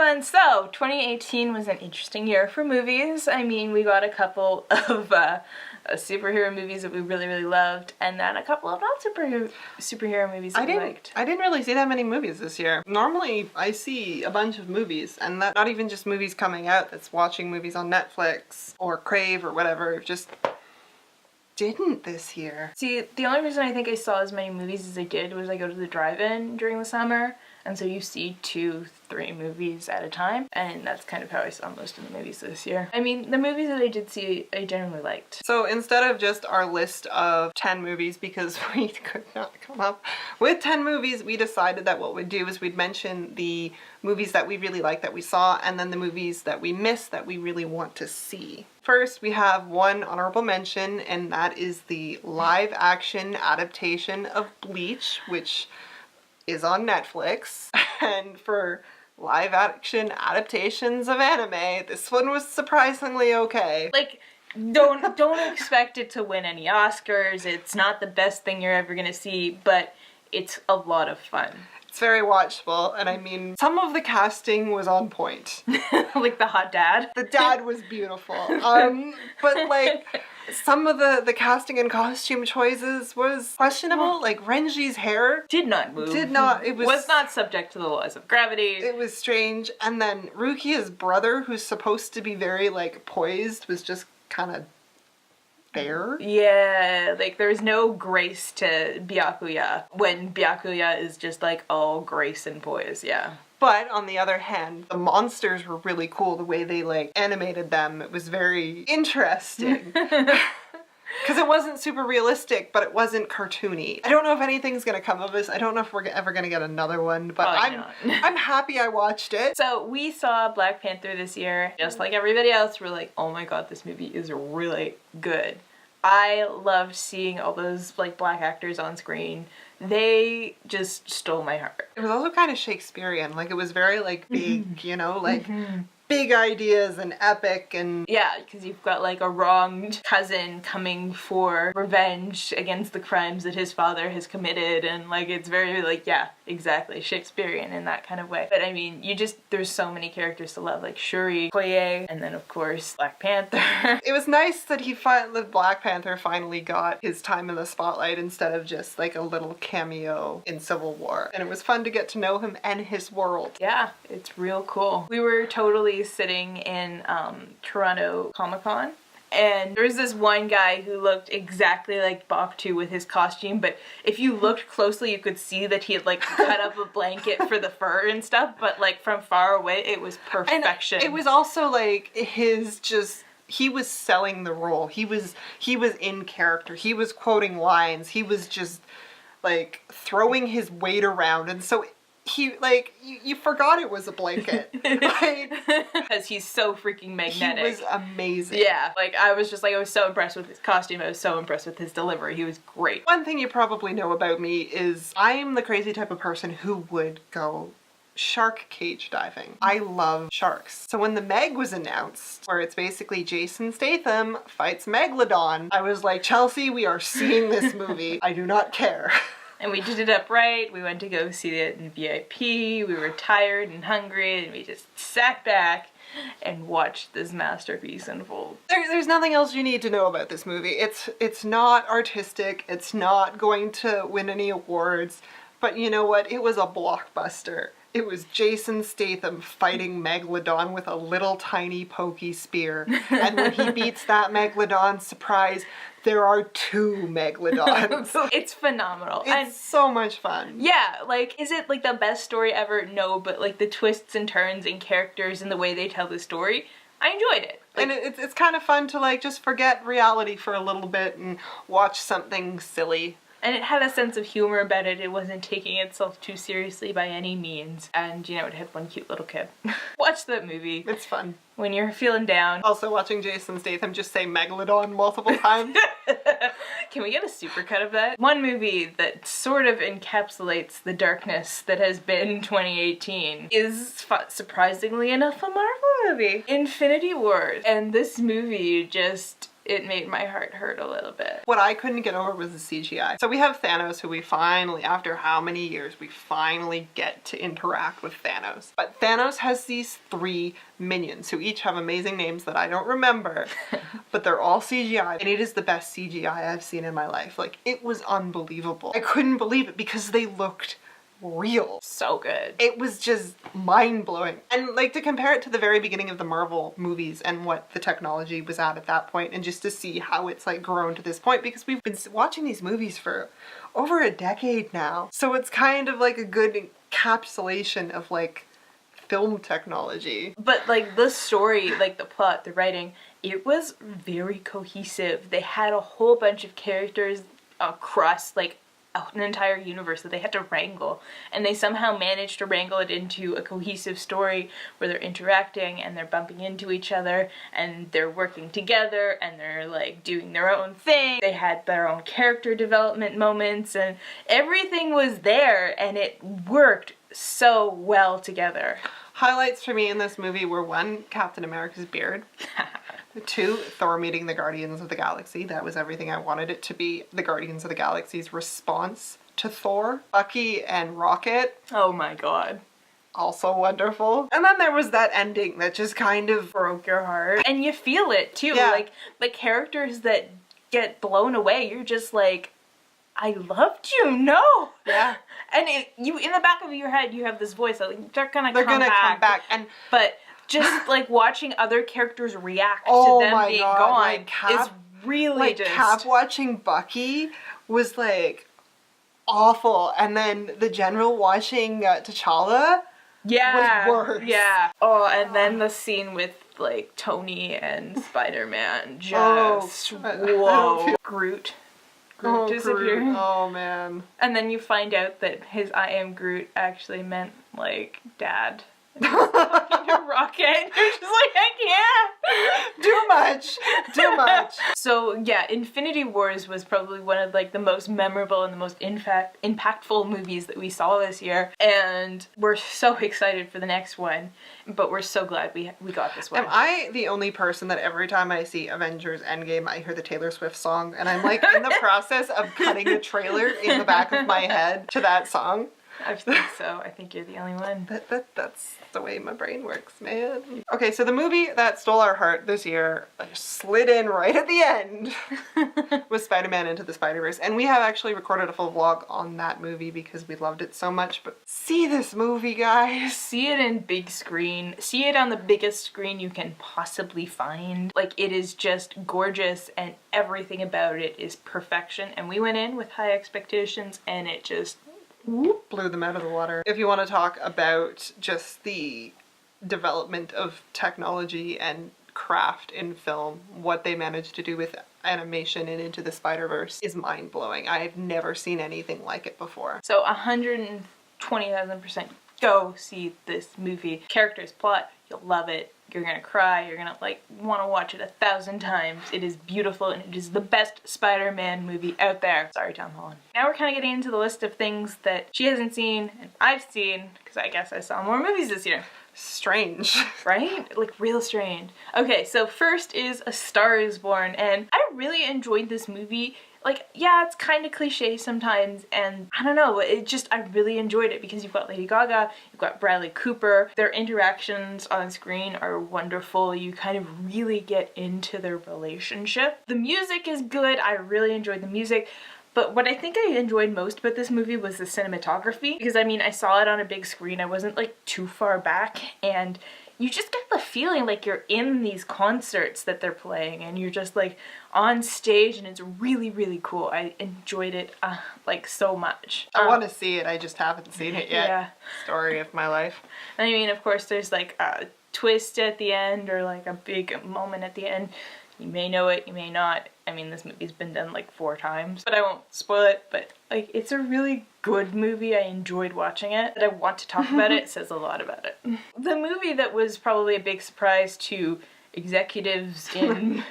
everyone! So, 2018 was an interesting year for movies. I mean, we got a couple of superhero movies that we really, really loved, and then a couple of superhero movies that we liked. I didn't really see that many movies this year. Normally, I see a bunch of movies, and that not even just movies coming out, that's watching movies on Netflix or Crave or whatever, just didn't this year. See, the only reason I think I saw as many movies as I did was I go to the drive-in during the summer, and so you see 2-3 movies at a time, and that's kind of how I saw most of the movies this year. I mean, the movies that I did see, I generally liked. So instead of just our list of 10 movies, because we could not come up with 10 movies, we decided that what we'd do is we'd mention the movies that we really like that we saw, and then the movies that we missed that we really want to see. First, we have one honorable mention, and that is the live-action adaptation of Bleach, which is on Netflix. And for live-action adaptations of anime, this one was surprisingly okay. Like, don't expect it to win any Oscars. It's not the best thing you're ever gonna see, but it's a lot of fun. It's very watchable, and I mean, some of the casting was on point. Like the hot dad? The dad was beautiful. But like, some of the casting and costume choices was questionable. Like, Renji's hair did not move. It was not subject to the laws of gravity. It was strange. And then Rukia's brother, who's supposed to be very, like, poised, was just kind of there. Yeah, like there's no grace to Byakuya when Byakuya is just like all grace and poise, yeah. But on the other hand, the monsters were really cool, the way they like animated them. It was very interesting. Because it wasn't super realistic, but it wasn't cartoony. I don't know if anything's gonna come of this. I don't know if we're ever gonna get another one, but I'm happy I watched it. So we saw Black Panther this year. Just like everybody else, we're like, oh my god, this movie is really good. I loved seeing all those like black actors on screen. They just stole my heart. It was also kind of Shakespearean. Like, it was very like big, you know, like big ideas and epic and... Yeah, because you've got like a wronged cousin coming for revenge against the crimes that his father has committed, and like it's very like, yeah, exactly, Shakespearean in that kind of way. But I mean, there's so many characters to love, like Shuri, Okoye, and then of course Black Panther. It was nice that Black Panther finally got his time in the spotlight instead of just like a little cameo in Civil War. And it was fun to get to know him and his world. Yeah, it's real cool. We were totally sitting in Toronto Comic-Con, and there was this one guy who looked exactly like Bakhtu with his costume, but if you looked closely you could see that he had like cut up a blanket for the fur and stuff, but like from far away it was perfection. And it was also like he was selling the role. He was in character. He was quoting lines. He was just like throwing his weight around, and so he, like, you forgot it was a blanket. Like, because he's so freaking magnetic. He was amazing. Yeah, like, I was so impressed with his costume. I was so impressed with his delivery. He was great. One thing you probably know about me is I am the crazy type of person who would go shark cage diving. I love sharks. So when the Meg was announced, where it's basically Jason Statham fights Megalodon, I was like, Chelsea, we are seeing this movie. I do not care. And we did it up right. We went to go see it in VIP. We were tired and hungry, and we just sat back and watched this masterpiece unfold. There's nothing else you need to know about this movie. It's not artistic. It's not going to win any awards. But you know what? It was a blockbuster. It was Jason Statham fighting Megalodon with a little tiny pokey spear. And when he beats that Megalodon, surprise, there are 2 Megalodons. It's phenomenal. It's so much fun. Yeah, like, is it like the best story ever? No, but like the twists and turns and characters and the way they tell the story, I enjoyed it. Like, and it's kind of fun to like just forget reality for a little bit and watch something silly. And it had a sense of humor about it. It wasn't taking itself too seriously by any means. And, you know, it had one cute little kid. Watch that movie. It's fun. When you're feeling down. Also watching Jason Statham just say Megalodon multiple times. Can we get a supercut of that? One movie that sort of encapsulates the darkness that has been 2018 is, surprisingly enough, a Marvel movie. Infinity Wars. And this movie just it made my heart hurt a little bit. What I couldn't get over was the CGI. So we have Thanos, who we finally, after how many years, we finally get to interact with Thanos. But Thanos has these 3 minions who each have amazing names that I don't remember, but they're all CGI, and it is the best CGI I've seen in my life. Like, it was unbelievable. I couldn't believe it because they looked real. So good. It was just mind-blowing. And like, to compare it to the very beginning of the Marvel movies and what the technology was at that point, and just to see how it's like grown to this point, because we've been watching these movies for over a decade now. So it's kind of like a good encapsulation of like film technology. But like the story, like the plot, the writing, it was very cohesive. They had a whole bunch of characters across like an entire universe that they had to wrangle, and they somehow managed to wrangle it into a cohesive story where they're interacting and they're bumping into each other and they're working together and they're like doing their own thing. They had their own character development moments and everything was there, and it worked so well together. Highlights for me in this movie were 1, Captain America's beard. 2, Thor meeting the Guardians of the Galaxy. That was everything I wanted it to be. The Guardians of the Galaxy's response to Thor. Bucky and Rocket. Oh my god. Also wonderful. And then there was that ending that just kind of broke your heart. And you feel it too. Yeah. Like the characters that get blown away, you're just like, I loved you, no. Yeah. And you in the back of your head, you have this voice that like, they're gonna come back. And but just like watching other characters react oh to them my being God, gone like Cap, is really like just... Cap watching Bucky was like awful, and then the General watching T'Challa was worse. Yeah. Oh, and then the scene with like Tony and Spider-Man just whoa. Groot disappeared. Groot. Oh man. And then you find out that his I am Groot actually meant like dad. Rocket. You're just like, I can't. Too much. So yeah, Infinity Wars was probably one of like the most memorable and the most impactful movies that we saw this year, and we're so excited for the next one. But we're so glad we got this one. Am I the only person that every time I see Avengers Endgame, I hear the Taylor Swift song, and I'm like in the process of cutting the trailer in the back of my head to that song? I think so. I think you're the only one. That's the way my brain works, man. Okay, so the movie that stole our heart this year, slid in right at the end, was Spider-Man Into the Spider-Verse. And we have actually recorded a full vlog on that movie because we loved it so much. But see this movie, guys. See it in big screen. See it on the biggest screen you can possibly find. Like, it is just gorgeous and everything about it is perfection. And we went in with high expectations and it just... whoop, blew them out of the water. If you want to talk about just the development of technology and craft in film, what they managed to do with animation and Into the Spider-Verse is mind-blowing. I've never seen anything like it before. So 120,000% go see this movie. Characters, plot, you'll love it. You're gonna cry, you're gonna like want to watch it 1,000 times. It is beautiful and it is the best Spider-Man movie out there. Sorry, Tom Holland. Now we're kind of getting into the list of things that she hasn't seen and I've seen, because I guess I saw more movies this year. Strange. Right? Like real strange. Okay, so first is A Star is Born, and I really enjoyed this movie. Like, yeah, it's kind of cliche sometimes, and I don't know, I really enjoyed it because you've got Lady Gaga, you've got Bradley Cooper, their interactions on screen are wonderful, you kind of really get into their relationship. The music is good, I really enjoyed the music, but what I think I enjoyed most about this movie was the cinematography, because I mean, I saw it on a big screen, I wasn't like too far back, and you just get the feeling like you're in these concerts that they're playing and you're just like on stage, and it's really, really cool. I enjoyed it like so much. I want to see it, I just haven't seen it yet. Yeah. Story of my life. I mean, of course, there's like a twist at the end or like a big moment at the end. You may know it, you may not. I mean, this movie's been done like 4 times, but I won't spoil it, but like, it's a really good movie. I enjoyed watching it. That I want to talk about it says a lot about it. The movie that was probably a big surprise to executives in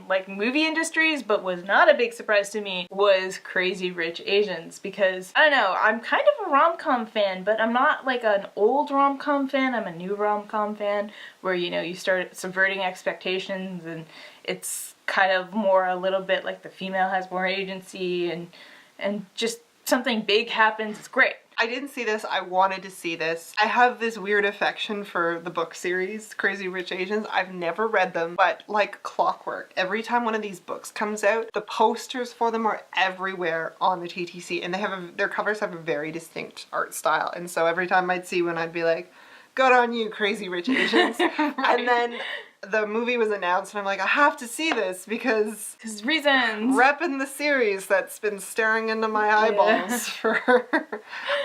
like movie industries, but was not a big surprise to me, was Crazy Rich Asians. Because, I don't know, I'm kind of a rom-com fan, but I'm not like an old rom-com fan, I'm a new rom-com fan, where, you know, you start subverting expectations and it's kind of more a little bit like the female has more agency and just something big happens. It's great. I didn't see this. I wanted to see this. I have this weird affection for the book series, Crazy Rich Asians. I've never read them, but like clockwork, every time one of these books comes out, the posters for them are everywhere on the TTC, and their covers have a very distinct art style. And so every time I'd see one, I'd be like, good on you, Crazy Rich Asians. Right. And then the movie was announced and I'm like, I have to see this because reasons. Repping the series that's been staring into my eyeballs for...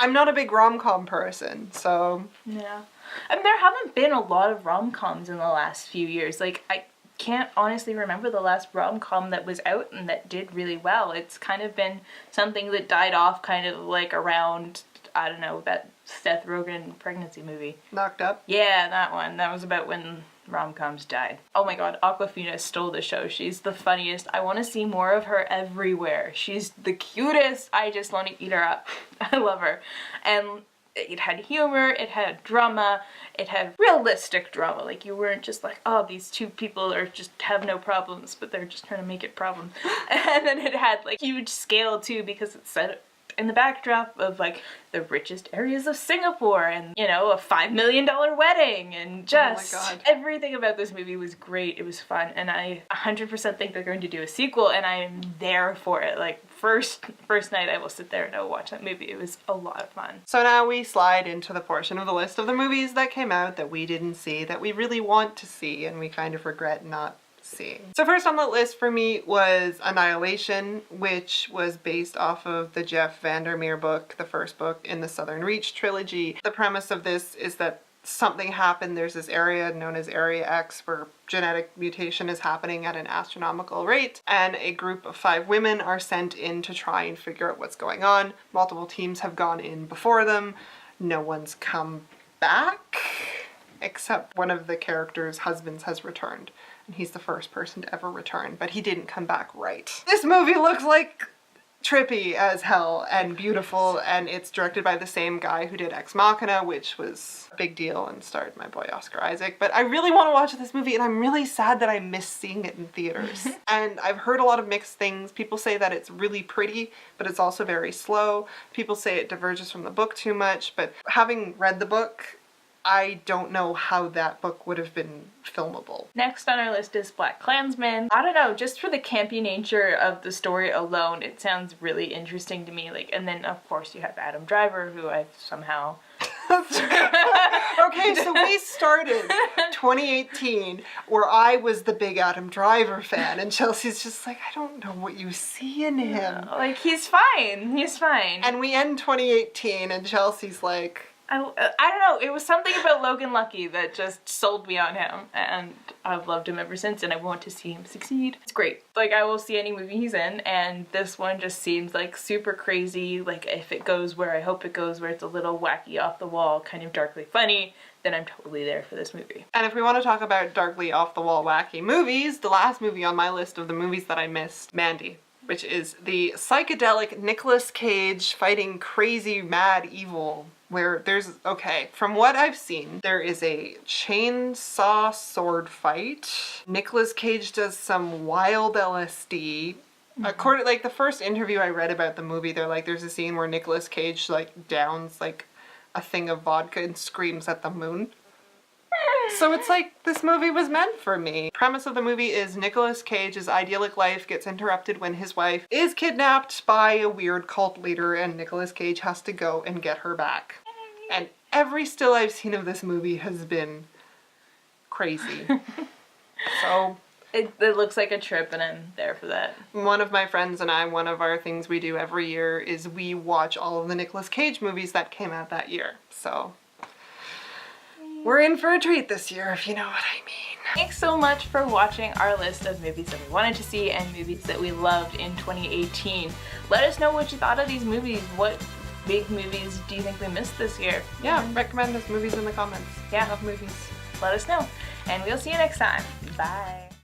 I'm not a big rom-com person, so... Yeah. I mean, there haven't been a lot of rom-coms in the last few years. Like, I can't honestly remember the last rom-com that was out and that did really well. It's kind of been something that died off kind of like around, I don't know, that Seth Rogen pregnancy movie. Knocked Up? Yeah, that one. That was about when rom-coms died. Oh my god, Awkwafina stole the show. She's the funniest. I want to see more of her everywhere. She's the cutest. I just want to eat her up. I love her. And it had humor, it had drama, it had realistic drama. Like, you weren't just like, oh, these two people are just have no problems, but they're just trying to make it problems. And then it had like huge scale too, because it's set in the backdrop of like the richest areas of Singapore and, you know, a $5 million wedding and just everything about this movie was great. It was fun, and I 100% think they're going to do a sequel, and I'm there for it. Like, first night I will sit there and I will watch that movie. It was a lot of fun. So now we slide into the portion of the list of the movies that came out that we didn't see, that we really want to see and we kind of regret not seeing. So first on the list for me was Annihilation, which was based off of the Jeff Vandermeer book, the first book in the Southern Reach trilogy. The premise of this is that something happened. There's this area known as Area X where genetic mutation is happening at an astronomical rate, and a group of 5 women are sent in to try and figure out what's going on. Multiple teams have gone in before them. No one's come back, except one of the characters' husbands has returned. And he's the first person to ever return, but he didn't come back right. This movie looks like trippy as hell and beautiful, and it's directed by the same guy who did Ex Machina, which was a big deal and starred my boy Oscar Isaac. But I really want to watch this movie, and I'm really sad that I missed seeing it in theaters. And I've heard a lot of mixed things. People say that it's really pretty, but it's also very slow. People say it diverges from the book too much, but having read the book, I don't know how that book would have been filmable. Next on our list is Black Klansman. I don't know, just for the campy nature of the story alone, it sounds really interesting to me. Like, and then of course you have Adam Driver, who I've somehow... Okay, so we started 2018 where I was the big Adam Driver fan, and Chelsea's just like, I don't know what you see in him. Like, he's fine. He's fine. And we end 2018 and Chelsea's like... I don't know, it was something about Logan Lucky that just sold me on him, and I've loved him ever since, and I want to see him succeed. It's great. Like, I will see any movie he's in, and this one just seems like super crazy. Like, if it goes where I hope it goes, where it's a little wacky, off the wall, kind of darkly funny, then I'm totally there for this movie. And if we want to talk about darkly off the wall wacky movies, the last movie on my list of the movies that I missed, Mandy, which is the psychedelic Nicolas Cage fighting crazy mad evil, where there's, okay, from what I've seen, there is a chainsaw sword fight. Nicolas Cage does some wild LSD. According, like, the first interview I read about the movie, they're like, there's a scene where Nicolas Cage, like, downs, like, a thing of vodka and screams at the moon. So it's like, this movie was meant for me. Premise of the movie is Nicolas Cage's idyllic life gets interrupted when his wife is kidnapped by a weird cult leader, and Nicolas Cage has to go and get her back. And every still I've seen of this movie has been crazy. So... It looks like a trip, and I'm there for that. One of my friends and I, one of our things we do every year is we watch all of the Nicolas Cage movies that came out that year. So we're in for a treat this year, if you know what I mean. Thanks so much for watching our list of movies that we wanted to see and movies that we loved in 2018. Let us know what you thought of these movies. What big movies do you think we missed this year? Yeah, recommend us movies in the comments. Yeah. I love movies. Let us know. and we'll see you next time. Bye.